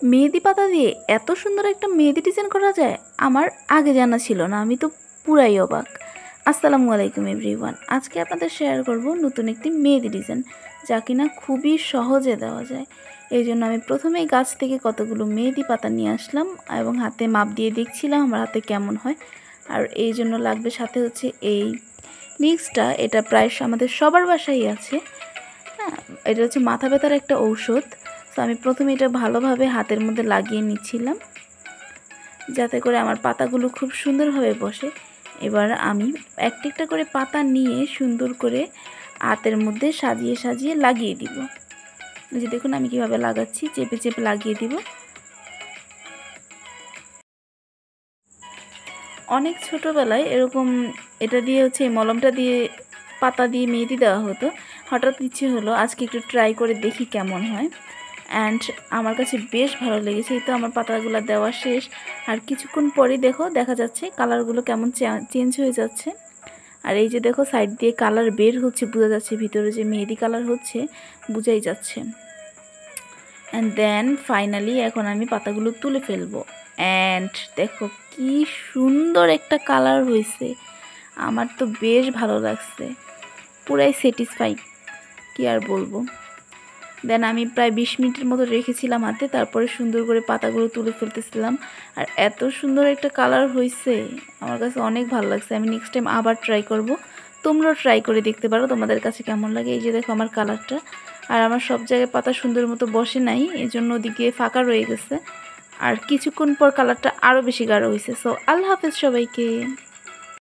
মেহেদি পাতা দিয়ে এত সুন্দর একটা মেহেদি ডিজাইন করা যায় আমার আগে জানা ছিল না। আমি তো পুরাই অবাক। আসসালামু আলাইকুম এভরিওয়ান। আজকে আপনাদের শেয়ার করব নতুন একটি মেহেদি ডিজাইন, যা কিনা খুবই সহজে দেওয়া যায়। এই জন্য আমি প্রথমেই গাছ থেকে কতগুলো মেহেদি পাতা নিয়ে আসলাম এবং হাতে মাপ দিয়ে দেখছিলাম আমার হাতে কেমন হয়। আর এই জন্য লাগবে সাথে হচ্ছে এই নিক্সটা। এটা প্রায় আমাদের সবার বাসায় আছে। হ্যাঁ, এটা হচ্ছে মাথা ব্যথার একটা ঔষধ। তো আমি প্রথমে এটা ভালোভাবে হাতের মধ্যে লাগিয়ে নিচ্ছিলাম, যাতে করে আমার পাতাগুলো খুব সুন্দরভাবে বসে। এবার আমি একটা একটা করে পাতা নিয়ে সুন্দর করে হাতের মধ্যে সাজিয়ে সাজিয়ে লাগিয়ে দিব। এই যে দেখুন আমি কিভাবে লাগাচ্ছি, চেপে চেপে লাগিয়ে দিব। অনেক ছোটোবেলায় এরকম এটা দিয়ে হচ্ছে মলমটা দিয়ে পাতা দিয়ে মেহেদি দেওয়া হতো। হঠাৎ ইচ্ছে হলো আজকে একটু ট্রাই করে দেখি কেমন হয়। অ্যান্ড আমার কাছে বেশ ভালো লেগেছে। এই তো আমার পাতাগুলো দেওয়া শেষ, আর কিছুক্ষণ পরেই দেখা যাচ্ছে কালারগুলো কেমন চেঞ্জ হয়ে যাচ্ছে। আর এই যে দেখো সাইড দিয়ে কালার বের হচ্ছে, বোঝা যাচ্ছে ভিতরে যে মেহেদি কালার হচ্ছে, বোঝাই যাচ্ছে। অ্যান্ড দেন ফাইনালি এখন আমি পাতাগুলো তুলে ফেলবো। অ্যান্ড দেখো কি সুন্দর একটা কালার হয়েছে, আমার তো বেশ ভালো লাগছে, পুরাই স্যাটিসফাইড, কি আর বলবো। দেন আমি প্রায় 20 মিনিটের মতো রেখেছিলাম হাতে, তারপরে সুন্দর করে পাতাগুলো তুলে ফেলতেছিলাম। আর এত সুন্দর একটা কালার হয়েছে, আমার কাছে অনেক ভালো লাগছে। আমি নেক্সট টাইম আবার ট্রাই করব। তোমরাও ট্রাই করে দেখতে পারো তোমাদের কাছে কেমন লাগে। এই যে দেখো আমার কালারটা, আর আমার সব জায়গায় পাতা সুন্দর মতো বসে নাই, এই জন্য ওদিকে ফাঁকা রয়ে গেছে। আর কিছুক্ষণ পর কালারটা আরও বেশি গাঢ় হয়েছে। সো আল্লাহ হাফেজ সবাইকে।